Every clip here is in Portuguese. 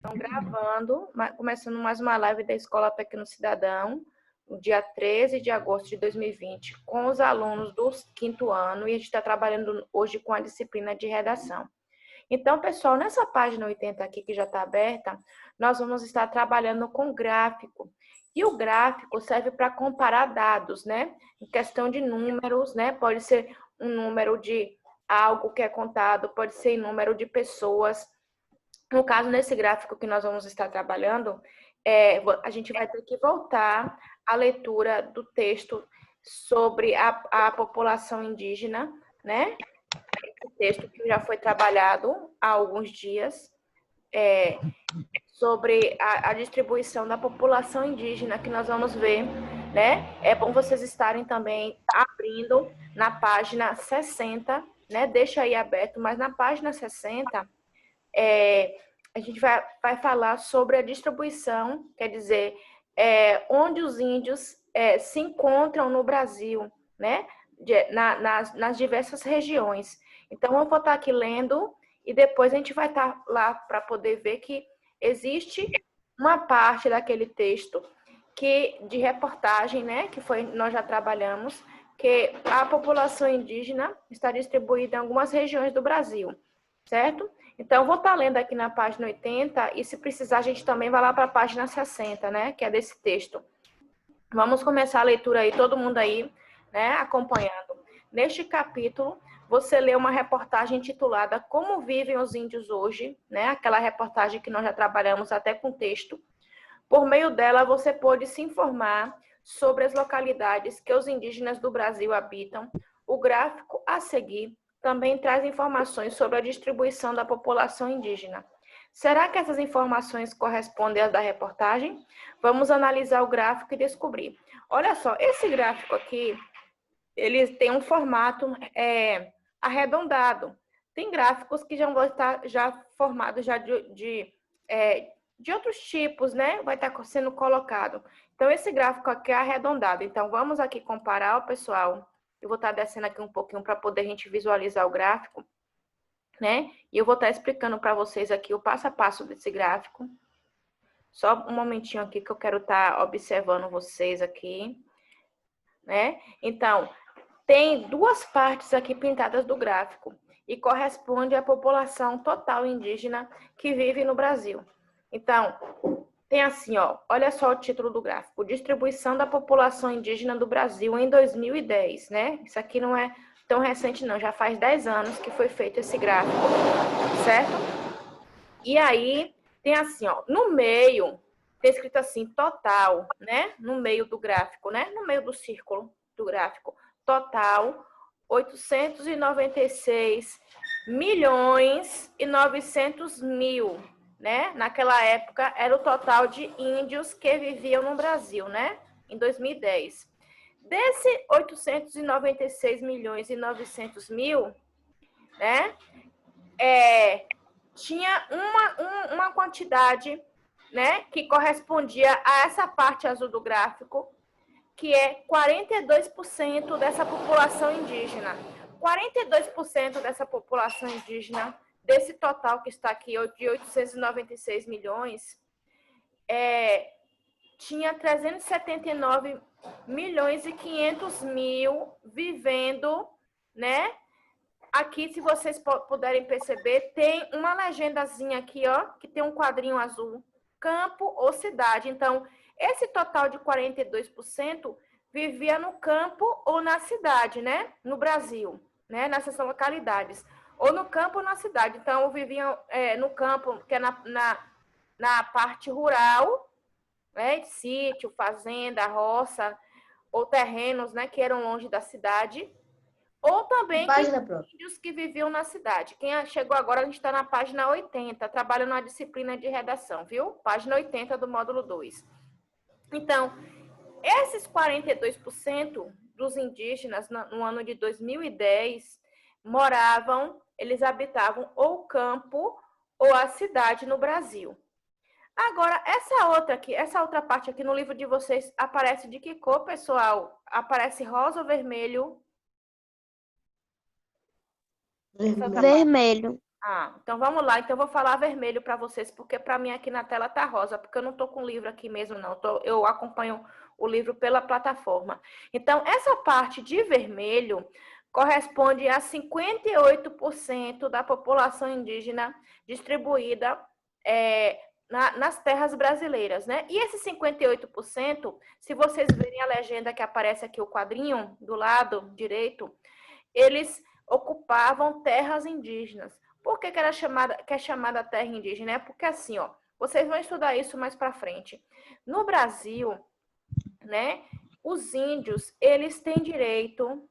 Estão gravando, começando mais uma live da Escola Pequeno Cidadão, no dia 13 de agosto de 2020, com os alunos do quinto ano, e a gente está trabalhando hoje com a disciplina de redação. Então, pessoal, nessa página 80 aqui, que já está aberta, nós vamos estar trabalhando com gráfico. E o gráfico serve para comparar dados, né? Em questão de números, né? Pode ser um número de algo que é contado, pode ser em número de pessoas. No caso, nesse gráfico que nós vamos estar trabalhando, a gente vai ter que voltar à leitura do texto sobre a população indígena, né? Esse texto que já foi trabalhado há alguns dias, sobre a distribuição da população indígena, que nós vamos ver, né? É bom vocês estarem também abrindo na página 60, né? Deixa aí aberto, mas na página 60, a gente vai falar sobre a distribuição, quer dizer, onde os índios se encontram no Brasil, né? Nas diversas regiões. Então, eu vou estar aqui lendo e depois a gente vai estar lá para poder ver que existe uma parte daquele texto de reportagem, né? Que nós já trabalhamos, que a população indígena está distribuída em algumas regiões do Brasil, certo? Então, eu vou estar lendo aqui na página 80 e, se precisar, a gente também vai lá para a página 60, né? Que é desse texto. Vamos começar a leitura aí, todo mundo aí, né? Acompanhando. Neste capítulo, você lê uma reportagem intitulada Como Vivem os Índios Hoje, né? Aquela reportagem que nós já trabalhamos até com texto. Por meio dela, você pode se informar sobre as localidades que os indígenas do Brasil habitam. O gráfico a seguir também traz informações sobre a distribuição da população indígena. Será que essas informações correspondem às da reportagem? Vamos analisar o gráfico e descobrir. Olha só, esse gráfico aqui, ele tem um formato arredondado. Tem gráficos que já vão estar formados de outros tipos, né? Vai estar sendo colocado. Então, esse gráfico aqui é arredondado. Então, vamos aqui comparar, pessoal. Eu vou estar descendo aqui um pouquinho para poder a gente visualizar o gráfico, né? E eu vou estar explicando para vocês aqui o passo a passo desse gráfico. Só um momentinho aqui que eu quero estar observando vocês aqui, né? Então, tem duas partes aqui pintadas do gráfico e corresponde à população total indígena que vive no Brasil. Então, tem assim, ó, olha só o título do gráfico: Distribuição da população indígena do Brasil em 2010, né? Isso aqui não é tão recente não, já faz 10 anos que foi feito esse gráfico, certo? E aí, tem assim, ó, no meio, tem escrito assim, total, né? No meio do gráfico, né? No meio do círculo do gráfico. Total, 896 milhões e 900 mil, né? Naquela época, era o total de índios que viviam no Brasil, né? Em 2010. Desse 896 milhões e 900 mil, né? Tinha uma quantidade, né, que correspondia a essa parte azul do gráfico, que é 42% dessa população indígena. 42% dessa população indígena, desse total que está aqui, de 896 milhões, tinha 379 milhões e 500 mil vivendo, né? Aqui, se vocês puderem perceber, tem uma legendazinha aqui, ó, que tem um quadrinho azul, campo ou cidade. Então, esse total de 42% vivia no campo ou na cidade, né? No Brasil, né? Nessas localidades. Ou no campo ou na cidade. Então, viviam no campo, que é na parte rural, né? Sítio, fazenda, roça, ou terrenos, né? Que eram longe da cidade. Ou também índios que viviam na cidade. Quem chegou agora, a gente está na página 80, trabalhando na disciplina de redação, viu? Página 80 do módulo 2. Então, esses 42% dos indígenas, no ano de 2010, eles habitavam ou o campo ou a cidade no Brasil. Agora, essa outra parte aqui no livro de vocês aparece de que cor, pessoal? Aparece rosa ou vermelho? Vermelho. Ah, então vamos lá. Então eu vou falar vermelho para vocês, porque para mim aqui na tela tá rosa, porque eu não tô com o livro aqui mesmo, não. Eu acompanho o livro pela plataforma. Então, essa parte de vermelho corresponde a 58% da população indígena distribuída nas terras brasileiras, né? E esses 58%, se vocês verem a legenda que aparece aqui, o quadrinho do lado direito, eles ocupavam terras indígenas. Por que que é chamada terra indígena? É porque assim, ó, vocês vão estudar isso mais para frente. No Brasil, né, os índios, eles têm direito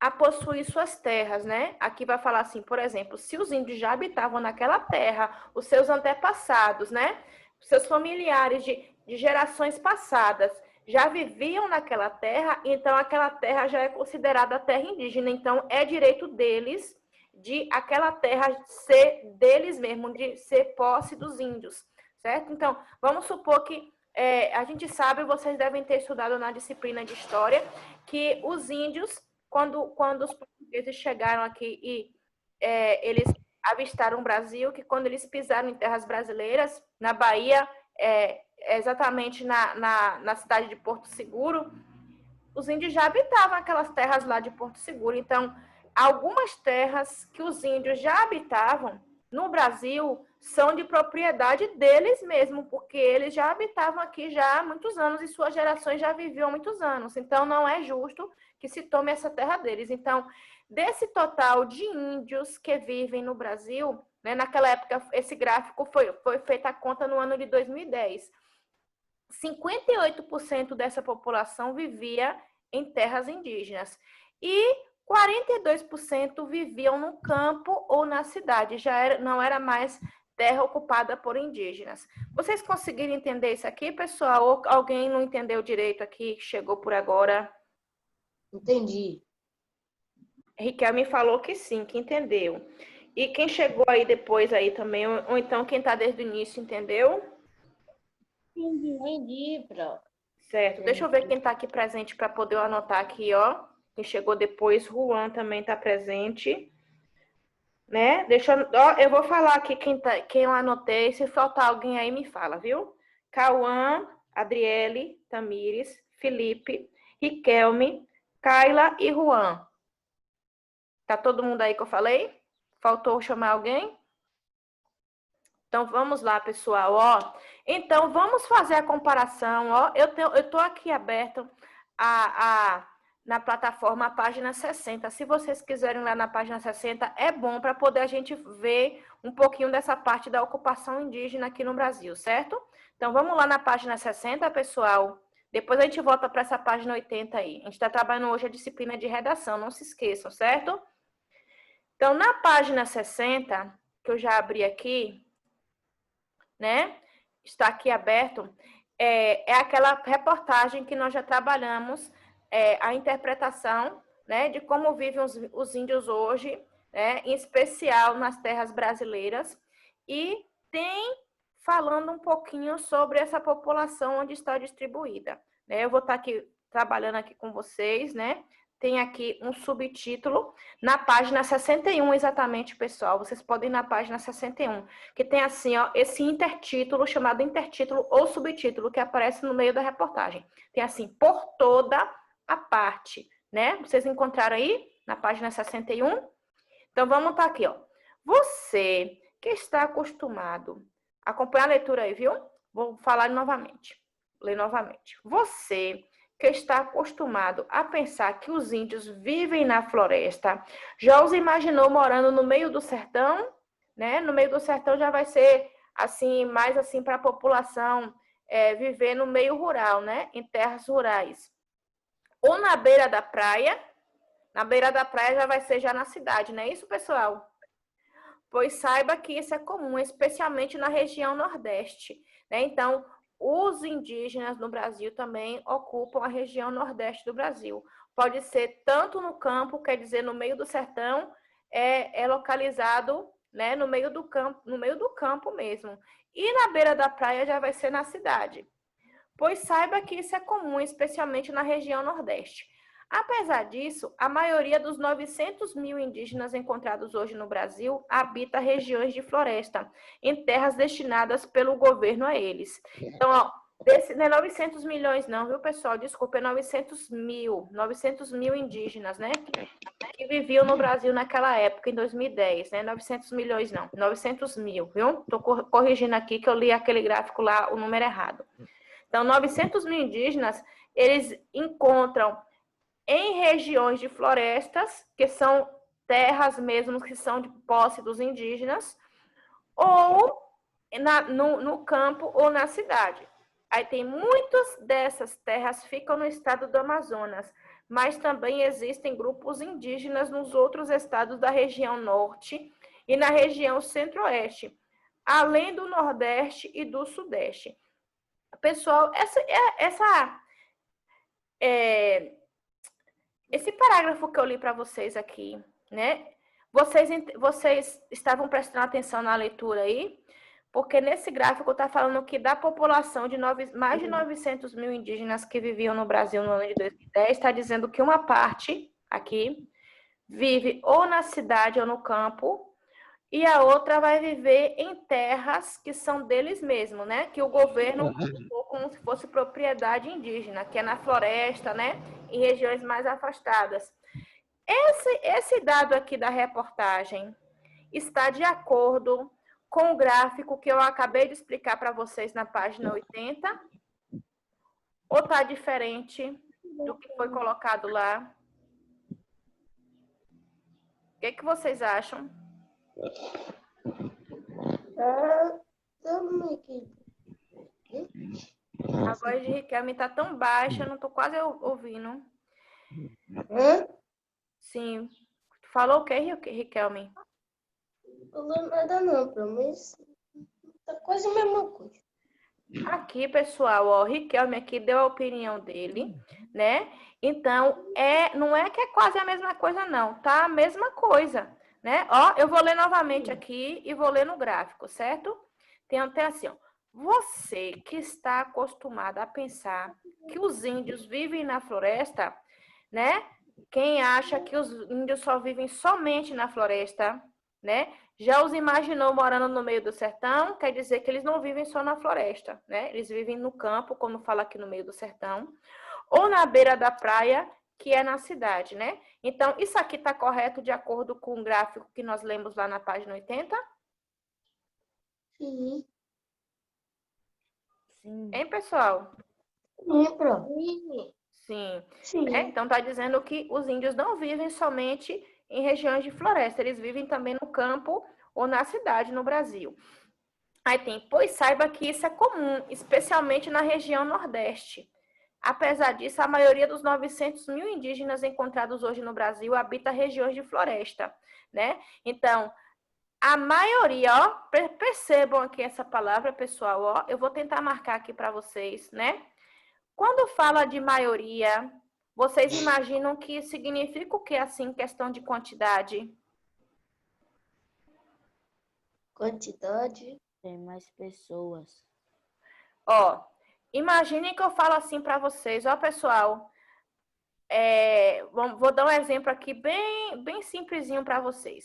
a possuir suas terras, né? Aqui vai falar assim, por exemplo, se os índios já habitavam naquela terra, os seus antepassados, né? Seus familiares de gerações passadas já viviam naquela terra, então aquela terra já é considerada terra indígena, então é direito deles de aquela terra ser deles mesmo, de ser posse dos índios, certo? Então, vamos supor que a gente sabe, vocês devem ter estudado na disciplina de história, que os índios quando os portugueses chegaram aqui e eles avistaram o Brasil, que quando eles pisaram em terras brasileiras, na Bahia, exatamente na cidade de Porto Seguro, os índios já habitavam aquelas terras lá de Porto Seguro. Então, algumas terras que os índios já habitavam no Brasil são de propriedade deles mesmo, porque eles já habitavam aqui já há muitos anos e suas gerações já viviam há muitos anos. Então, não é justo que se tome essa terra deles. Então, desse total de índios que vivem no Brasil, né, naquela época, esse gráfico foi feita a conta no ano de 2010. 58% dessa população vivia em terras indígenas e 42% viviam no campo ou na cidade, não era mais terra ocupada por indígenas. Vocês conseguiram entender isso aqui, pessoal? Ou alguém não entendeu direito aqui, chegou por agora? Entendi. Riquelme falou que sim, que entendeu. E quem chegou aí depois aí também, ou então quem está desde o início, entendeu? Entendi, Pro. Certo. Deixa eu ver quem está aqui presente para poder anotar aqui, ó. Quem chegou depois, Juan também está presente, né? Eu vou falar aqui quem eu anotei. Se faltar alguém aí, me fala, viu? Cauã, Adriele, Tamires, Felipe, Riquelme, Kaila e Juan. Tá todo mundo aí que eu falei? Faltou chamar alguém? Então, vamos lá, pessoal, ó. Então, vamos fazer a comparação, ó. Eu tô aqui aberto na plataforma, a página 60. Se vocês quiserem lá na página 60, é bom para poder a gente ver um pouquinho dessa parte da ocupação indígena aqui no Brasil, certo? Então, vamos lá na página 60, pessoal. Depois a gente volta para essa página 80 aí. A gente está trabalhando hoje a disciplina de redação, não se esqueçam, certo? Então, na página 60, que eu já abri aqui, né? Está aqui aberto, é aquela reportagem que nós já trabalhamos, a interpretação, né, de como vivem os índios hoje, né, em especial nas terras brasileiras, e tem falando um pouquinho sobre essa população onde está distribuída. Né? Eu vou estar aqui trabalhando aqui com vocês, né? Tem aqui um subtítulo na página 61, exatamente, pessoal. Vocês podem ir na página 61, que tem assim, ó, esse intertítulo, chamado intertítulo ou subtítulo, que aparece no meio da reportagem. Tem assim, por toda a parte, né? Vocês encontraram aí na página 61? Então, vamos estar aqui, ó. Você que está acostumado, acompanha a leitura aí, viu? Vou falar novamente, ler novamente. Você que está acostumado a pensar que os índios vivem na floresta, já os imaginou morando no meio do sertão? Né? No meio do sertão já vai ser assim, mais assim para a população viver no meio rural, né? Em terras rurais. Ou na beira da praia. Na beira da praia já vai ser já na cidade, não é isso, pessoal? Pois saiba que isso é comum, especialmente na região Nordeste. Né? Então, os indígenas no Brasil também ocupam a região Nordeste do Brasil. Pode ser tanto no campo, quer dizer, no meio do sertão, é localizado, né, no meio do campo mesmo. E na beira da praia já vai ser na cidade. Pois saiba que isso é comum, especialmente na região Nordeste. Apesar disso, a maioria dos 900 mil indígenas encontrados hoje no Brasil habita regiões de floresta, em terras destinadas pelo governo a eles. Então, ó, não é 900 milhões não, viu, pessoal? Desculpa, é 900 mil indígenas, né? Que viviam no Brasil naquela época, em 2010, né? 900 milhões não, 900 mil, viu? Estou corrigindo aqui que eu li aquele gráfico lá, o número errado. Então, 900 mil indígenas, eles encontram em regiões de florestas, que são terras mesmo que são de posse dos indígenas, ou no campo ou na cidade. Aí tem muitas dessas terras ficam no estado do Amazonas, mas também existem grupos indígenas nos outros estados da região norte e na região centro-oeste, além do nordeste e do sudeste. Pessoal, esse parágrafo que eu li para vocês aqui, né? Vocês estavam prestando atenção na leitura aí? Porque nesse gráfico está falando que da população de mais de 900 mil indígenas que viviam no Brasil no ano de 2010, está dizendo que uma parte aqui vive ou na cidade ou no campo, e a outra vai viver em terras que são deles mesmos, né? Que o governo colocou como se fosse propriedade indígena, que é na floresta, né? Em regiões mais afastadas. Esse dado aqui da reportagem está de acordo com o gráfico que eu acabei de explicar para vocês na página 80? Ou está diferente do que foi colocado lá? O que vocês acham? A voz de Riquelme está tão baixa, eu não estou quase ouvindo. Sim. Falou o que, Riquelme? Não falou nada não, mas tá quase a mesma coisa. Aqui, pessoal, ó, o Riquelme aqui deu a opinião dele, né? Então, não é que é quase a mesma coisa, não, tá? A mesma coisa, né? Ó, eu vou ler novamente aqui e vou ler no gráfico, certo? Tem assim, ó. Você que está acostumado a pensar que os índios vivem na floresta, né? Quem acha que os índios só vivem somente na floresta, né? Já os imaginou morando no meio do sertão, quer dizer que eles não vivem só na floresta, né? Eles vivem no campo, como fala aqui no meio do sertão, ou na beira da praia, que é na cidade, né? Então, isso aqui está correto de acordo com o gráfico que nós lemos lá na página 80? Sim. Sim. Hein, pessoal? Sim. Sim. É, então, está dizendo que os índios não vivem somente em regiões de floresta, eles vivem também no campo ou na cidade no Brasil. Aí tem, pois saiba que isso é comum, especialmente na região Nordeste. Apesar disso, a maioria dos 900 mil indígenas encontrados hoje no Brasil habita regiões de floresta, né? Então, a maioria, ó, percebam aqui essa palavra, pessoal, ó, eu vou tentar marcar aqui para vocês, né? Quando fala de maioria, vocês imaginam que significa o que, assim, questão de quantidade? Quantidade. Tem mais pessoas. Ó, imaginem que eu falo assim para vocês, ó, pessoal, vou dar um exemplo aqui bem simplesinho para vocês.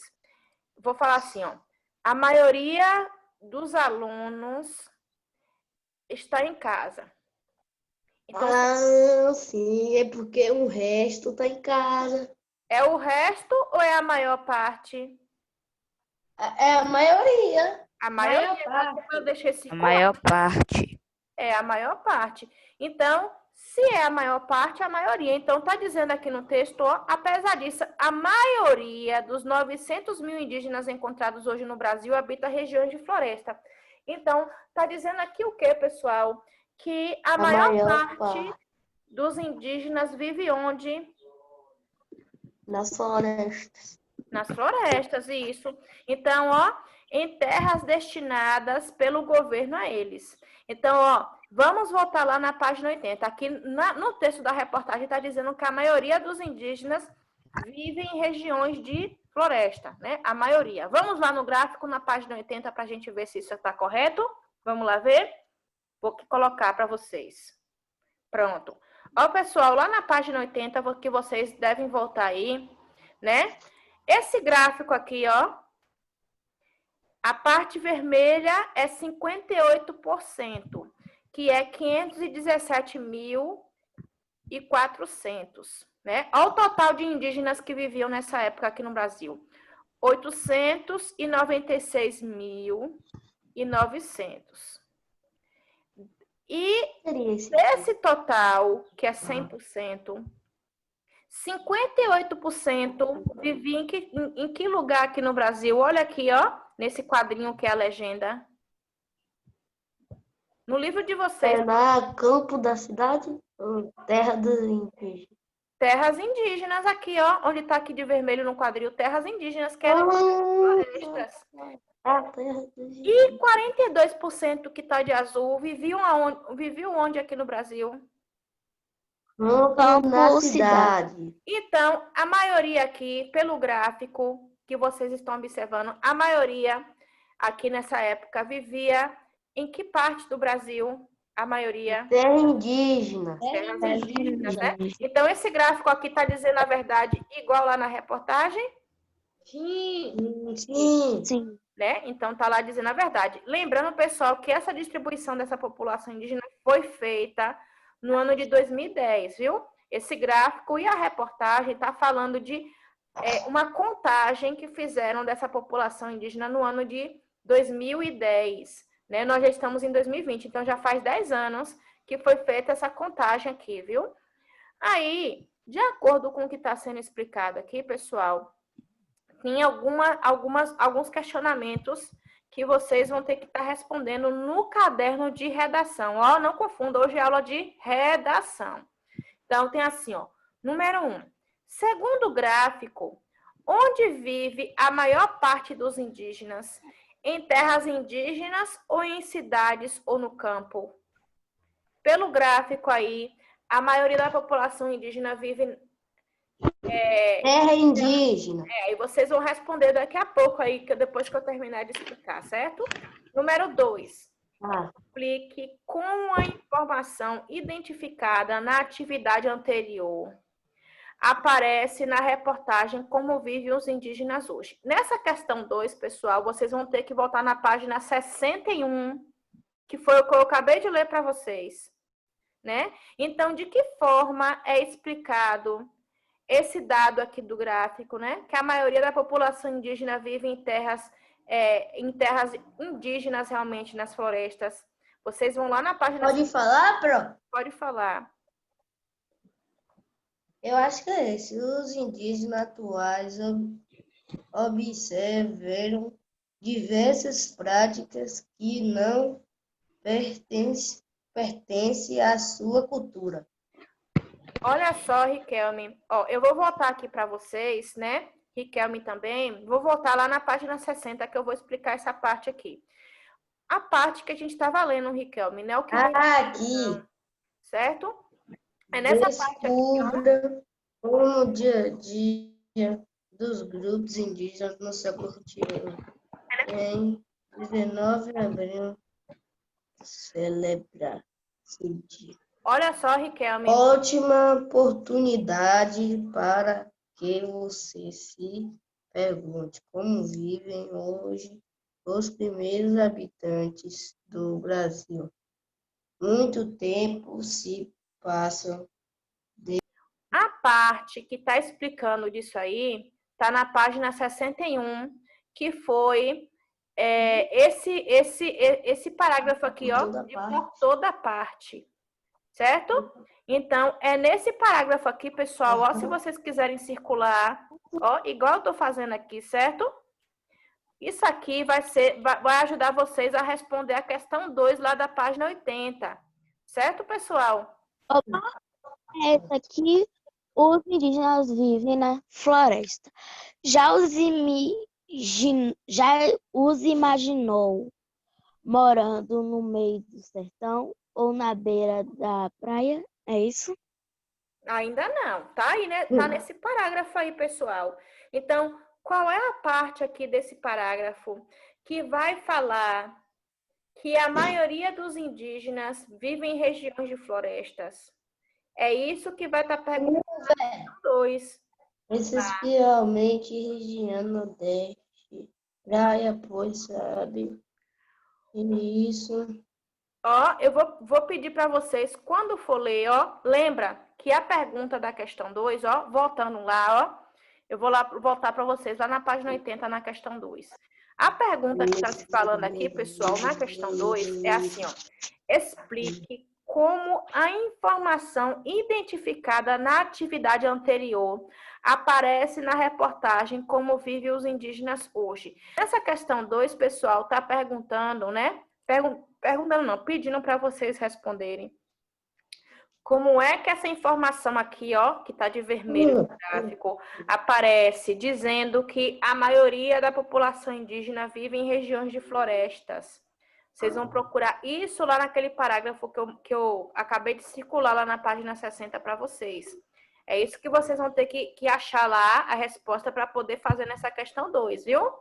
Vou falar assim, ó, a maioria dos alunos está em casa. Então, sim, é porque o resto tá em casa. É o resto ou é a maior parte? É a maioria. A maioria, eu deixei esse A maior parte. É a maior parte. Então, se é a maior parte, a maioria. Então, está dizendo aqui no texto, ó, apesar disso, a maioria dos 900 mil indígenas encontrados hoje no Brasil habita regiões de floresta. Então, está dizendo aqui o quê, pessoal? Que a maior parte dos indígenas vive onde? Nas florestas. Nas florestas, isso. Então, ó, em terras destinadas pelo governo a eles. Então, ó, vamos voltar lá na página 80. Aqui no texto da reportagem está dizendo que a maioria dos indígenas vive em regiões de floresta, né? A maioria. Vamos lá no gráfico na página 80 para a gente ver se isso está correto. Vamos lá ver? Vou colocar para vocês. Pronto. Ó, pessoal, lá na página 80, que vocês devem voltar aí, né? Esse gráfico aqui, ó, a parte vermelha é 58%, que é 517.400, né? Olha o total de indígenas que viviam nessa época aqui no Brasil. 896.900. E desse total, que é 100%, 58% vivia em que lugar aqui no Brasil? Olha aqui, ó, nesse quadrinho que é a legenda. No livro de vocês. É na campo da cidade? Terra dos indígenas. Terras indígenas aqui, ó, onde está aqui de vermelho no quadril, terras indígenas, que eram florestas. E 42% que está de azul viviam onde aqui no Brasil? Na cidade. Então, a maioria aqui, pelo gráfico que vocês estão observando, a maioria aqui nessa época vivia em que parte do Brasil? A maioria? Terra indígena. Terras indígenas, né? Então, esse gráfico aqui está dizendo a verdade igual lá na reportagem? Sim. Né? Então, está lá dizendo a verdade. Lembrando, pessoal, que essa distribuição dessa população indígena foi feita no ano de 2010, viu? Esse gráfico e a reportagem está falando de uma contagem que fizeram dessa população indígena no ano de 2010. Né? Nós já estamos em 2020, então já faz 10 anos que foi feita essa contagem aqui, viu? Aí, de acordo com o que está sendo explicado aqui, pessoal, tem alguns questionamentos que vocês vão ter que estar respondendo no caderno de redação. Ó, não confunda, hoje é aula de redação. Então, tem assim, ó, número 1. Segundo o gráfico, onde vive a maior parte dos indígenas? Em terras indígenas ou em cidades ou no campo? Pelo gráfico aí, a maioria da população indígena vive Terra indígena. Aí vocês vão responder daqui a pouco aí, depois que eu terminar de explicar, certo? Número 2. Explique como a informação identificada na atividade anterior aparece na reportagem Como Vivem os Indígenas Hoje. Nessa questão 2, pessoal, vocês vão ter que voltar na página 61, que foi o que eu acabei de ler para vocês, né? Então, de que forma é explicado esse dado aqui do gráfico, né? Que a maioria da população indígena vive em terras indígenas, realmente, nas florestas. Vocês vão lá na página... Pode falar, Pro? Pode falar. Eu acho que é esse. Os indígenas atuais observaram diversas práticas que não pertencem à sua cultura. Olha só, Riquelme. Ó, eu vou voltar aqui para vocês, né? Riquelme também. Vou voltar lá na página 60 que eu vou explicar essa parte aqui. A parte que a gente estava lendo, Riquelme, né? O que aqui. Certo? É nessa parte aqui. Como o dia a dia dos grupos indígenas no século XXI. Em 19 de abril, celebra esse dia. Olha só, Riquelme. Ótima oportunidade para que você se pergunte como vivem hoje os primeiros habitantes do Brasil. Muito tempo se passa. A parte que está explicando disso aí está na página 61, que foi esse parágrafo aqui, ó, por toda parte. Certo? Então, é nesse parágrafo aqui, pessoal, ó, se vocês quiserem circular, ó, igual eu estou fazendo aqui, certo? Isso aqui vai ajudar vocês a responder a questão 2 lá da página 80. Certo, pessoal? Essa aqui, os indígenas vivem na floresta. Já os imaginou morando no meio do sertão ou na beira da praia? É isso? Ainda não. Tá aí, né? Tá nesse parágrafo aí, pessoal. Então, qual é a parte aqui desse parágrafo que vai falar que a maioria dos indígenas vivem em regiões de florestas? É isso que vai estar perguntando na questão 2. Especialmente região Nordeste, praia, pois sabe. Isso. Ó, eu vou pedir para vocês, quando for ler, ó, lembra que a pergunta da questão 2, ó, voltando lá, ó, eu vou lá voltar para vocês lá na página 80, na questão 2. A pergunta que está se falando aqui, pessoal, na questão 2, é assim, ó. Explique como a informação identificada na atividade anterior aparece na reportagem Como Vivem os Indígenas Hoje. Nessa questão 2, pessoal, está perguntando, né? Perguntando não, pedindo para vocês responderem. Como é que essa informação aqui, ó, que está de vermelho no gráfico, aparece dizendo que a maioria da população indígena vive em regiões de florestas? Vocês vão procurar isso lá naquele parágrafo que eu acabei de circular lá na página 60 para vocês. É isso que vocês vão ter que achar lá a resposta para poder fazer nessa questão 2, viu?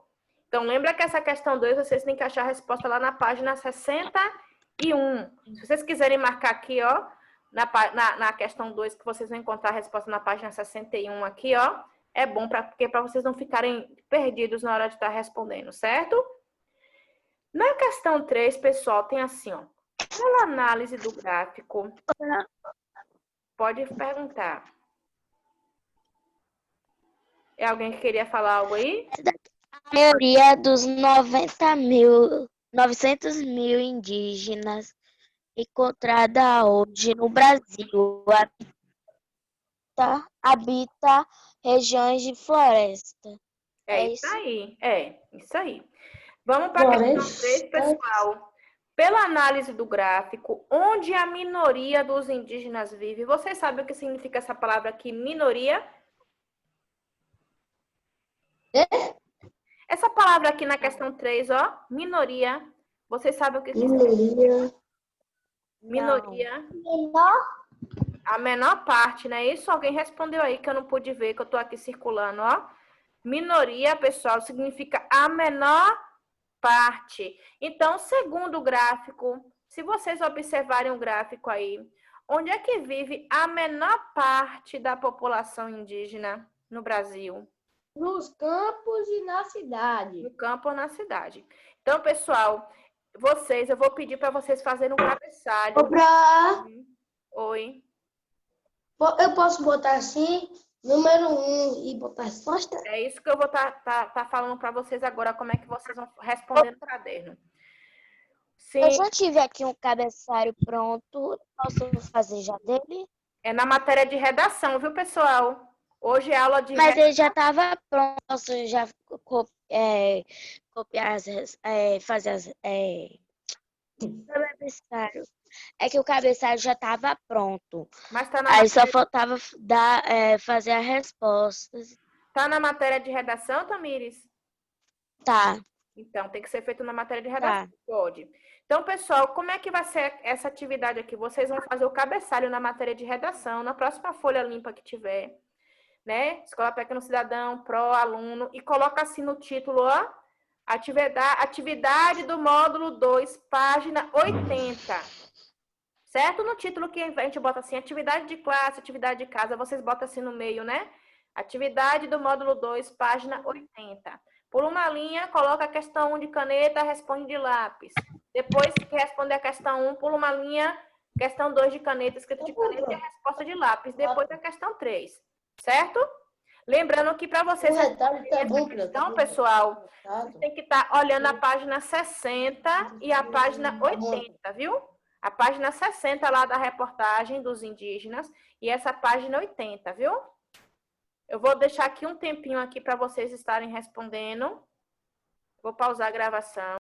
Então, lembra que essa questão 2, vocês têm que achar a resposta lá na página 61. Se vocês quiserem marcar aqui, ó, na questão 2, que vocês vão encontrar a resposta na página 61 aqui, ó, é bom porque para vocês não ficarem perdidos na hora de estar respondendo, certo? Na questão 3, pessoal, tem assim, ó, pela análise do gráfico, pode perguntar. É alguém que queria falar algo aí? A maioria dos 900 mil indígenas encontrada hoje no Brasil habita regiões de floresta. É isso aí. É, isso aí. Vamos para a questão 3, pessoal. Pela análise do gráfico, onde a minoria dos indígenas vive, vocês sabem o que significa essa palavra aqui, minoria? Essa palavra aqui na questão 3, ó, minoria. Vocês sabem o que significa? Minoria. Menor. A menor parte, não é isso? Alguém respondeu aí que eu não pude ver, que eu tô aqui circulando, ó. Minoria, pessoal, significa a menor parte. Então, segundo o gráfico, se vocês observarem o gráfico aí, onde é que vive a menor parte da população indígena no Brasil? Nos campos e na cidade. No campo ou na cidade. Então, pessoal, eu vou pedir para vocês fazerem um cabeçalho. Oi. Eu posso botar assim, número 1 e botar a resposta? É isso que eu vou tá falando para vocês agora, como é que vocês vão responder no caderno. Sim. Eu já tive aqui um cabeçalho pronto, posso fazer já dele? É na matéria de redação, viu, pessoal? Hoje é aula de Mas ele já estava pronto, posso já copiar, fazer as... cabeçalho. É que o cabeçalho já estava pronto. Mas tá na Aí só faltava fazer as respostas. Tá na matéria de redação, Tamires? Tá. Então, tem que ser feito na matéria de redação. Tá. Pode. Então, pessoal, como é que vai ser essa atividade aqui? Vocês vão fazer o cabeçalho na matéria de redação, na próxima folha limpa que tiver, né? Escola Pequeno Cidadão, Pro, Aluno, e coloca assim no título, ó, atividade do módulo 2, página 80. Certo? No título que a gente bota assim, atividade de classe, atividade de casa, vocês botam assim no meio, né? Atividade do módulo 2, página 80. Por uma linha, coloca a questão 1 de caneta, responde de lápis. Depois que responder a questão 1, pula uma linha, questão 2 de caneta, escrito de caneta e a resposta de lápis. Depois a questão 3. Certo? Lembrando que para vocês responderem essa questão, pessoal, tem que estar olhando a página 60 e a página 80, viu? A página 60 lá da reportagem dos indígenas e essa página 80, viu? Eu vou deixar aqui um tempinho aqui para vocês estarem respondendo. Vou pausar a gravação.